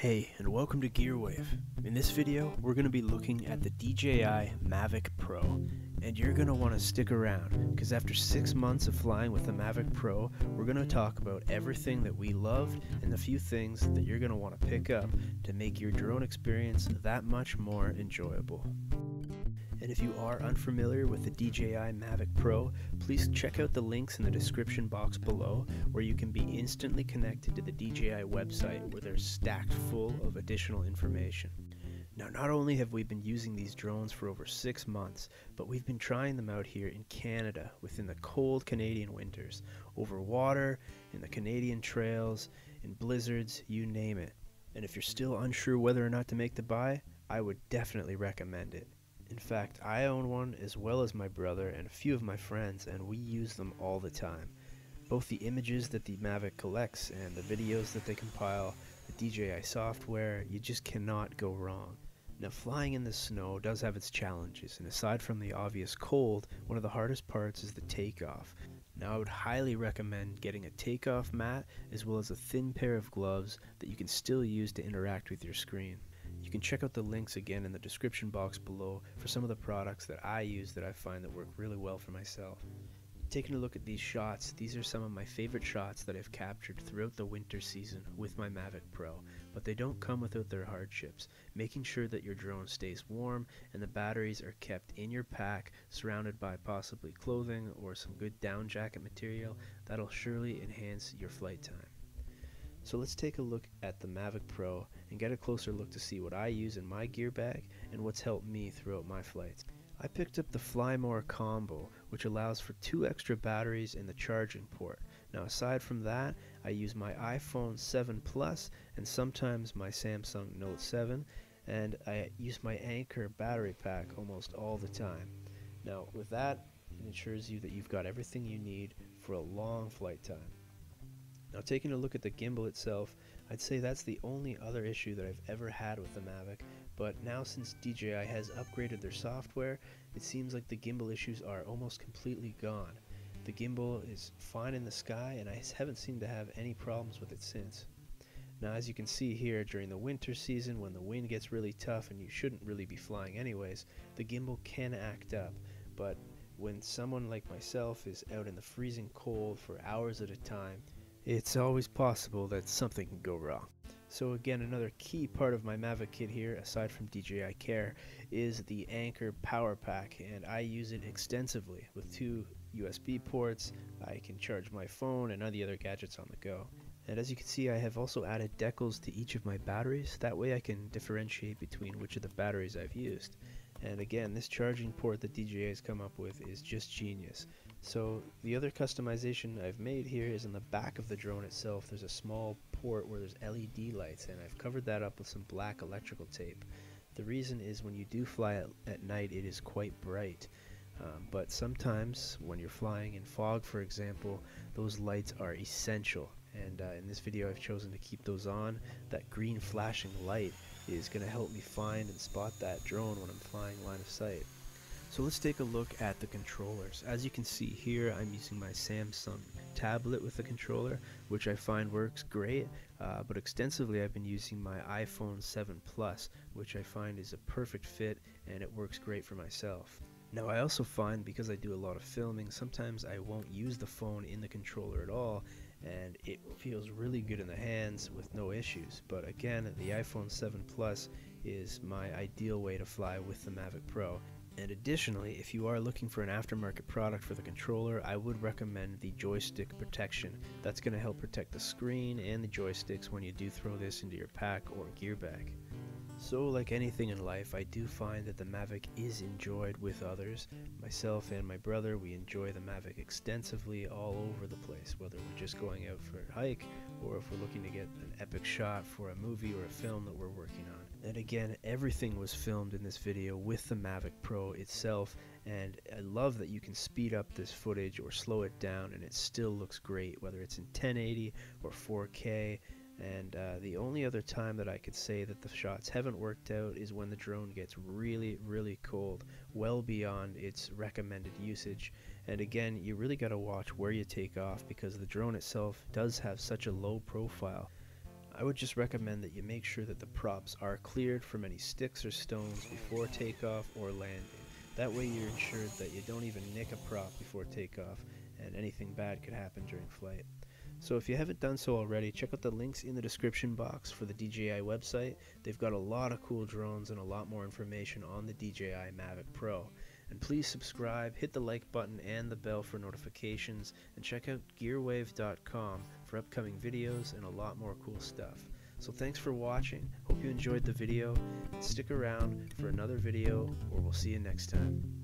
Hey, and welcome to GEARwav. In this video, we're going to be looking at the DJI MAVIC Pro, and you're going to want to stick around, because after 6 months of flying with the MAVIC Pro, we're going to talk about everything that we loved and the few things that you're going to want to pick up to make your drone experience that much more enjoyable. And if you are unfamiliar with the DJI MAVIC Pro, please check out the links in the description box below, where you can be instantly connected to the DJI website, where they're stacked full of additional information. Now, not only have we been using these drones for over 6 months, but we've been trying them out here in Canada within the cold Canadian winters, over water, in the Canadian trails, in blizzards, you name it. And if you're still unsure whether or not to make the buy, I would definitely recommend it. In fact, I own one as well as my brother and a few of my friends, and we use them all the time. Both the images that the MAVIC collects and the videos that they compile, the DJI software, you just cannot go wrong. Now, flying in the snow does have its challenges, and aside from the obvious cold, one of the hardest parts is the takeoff. Now, I would highly recommend getting a takeoff mat as well as a thin pair of gloves that you can still use to interact with your screen. You can check out the links again in the description box below for some of the products that I use that I find that work really well for myself. Taking a look at these shots, these are some of my favorite shots that I've captured throughout the winter season with my MAVIC Pro, but they don't come without their hardships. Making sure that your drone stays warm and the batteries are kept in your pack, surrounded by possibly clothing or some good down jacket material, that'll surely enhance your flight time. So let's take a look at the MAVIC Pro and get a closer look to see what I use in my gear bag and what's helped me throughout my flights. I picked up the Fly More combo, which allows for 2 extra batteries in the charging port. Now, aside from that, I use my iPhone 7 Plus and sometimes my Samsung Note 7, and I use my Anker battery pack almost all the time. Now, with that, it ensures you that you've got everything you need for a long flight time. Now, taking a look at the gimbal itself, I'd say that's the only other issue that I've ever had with the MAVIC, but now since DJI has upgraded their software, it seems like the gimbal issues are almost completely gone. The gimbal is fine in the sky, and I haven't seemed to have any problems with it since. Now, as you can see here, during the winter season, when the wind gets really tough and you shouldn't really be flying anyways, the gimbal can act up, but when someone like myself is out in the freezing cold for hours at a time, it's always possible that something can go wrong. So again, another key part of my MAVIC kit here, aside from DJI Care, is the Anker power pack, and I use it extensively. With 2 USB ports, I can charge my phone and other gadgets on the go. And as you can see, I have also added decals to each of my batteries. That way I can differentiate between which of the batteries I've used. And again, this charging port that DJI has come up with is just genius. So the other customization I've made here is in the back of the drone itself. There's a small port where there's LED lights, and I've covered that up with some black electrical tape. The reason is when you do fly at night, it is quite bright. But sometimes when you're flying in fog, for example, those lights are essential. And in this video I've chosen to keep those on. That green flashing light is going to help me find and spot that drone when I'm flying line of sight. So let's take a look at the controllers. As you can see here, I'm using my Samsung tablet with the controller, which I find works great, but extensively I've been using my iPhone 7 Plus, which I find is a perfect fit, and it works great for myself. Now, I also find, because I do a lot of filming, sometimes I won't use the phone in the controller at all, and it feels really good in the hands with no issues. But again, the iPhone 7 Plus is my ideal way to fly with the MAVIC Pro. And additionally, if you are looking for an aftermarket product for the controller, I would recommend the joystick protection. That's going to help protect the screen and the joysticks when you do throw this into your pack or gear bag. So like anything in life, I do find that the MAVIC is enjoyed with others. Myself and my brother, we enjoy the MAVIC extensively all over the place, whether we're just going out for a hike or if we're looking to get an epic shot for a movie or a film that we're working on. And again, everything was filmed in this video with the MAVIC Pro itself, and I love that you can speed up this footage or slow it down and it still looks great, whether it's in 1080 or 4K. And the only other time that I could say that the shots haven't worked out is when the drone gets really, really cold, well beyond its recommended usage. And again, you really got to watch where you take off, because the drone itself does have such a low profile. I would just recommend that you make sure that the props are cleared from any sticks or stones before takeoff or landing. That way you're ensured that you don't even nick a prop before takeoff, and anything bad could happen during flight. So if you haven't done so already, check out the links in the description box for the DJI website. They've got a lot of cool drones and a lot more information on the DJI MAVIC Pro. And please subscribe, hit the like button and the bell for notifications, and check out GEARwav.com for upcoming videos and a lot more cool stuff. So thanks for watching, hope you enjoyed the video, and stick around for another video, or we'll see you next time.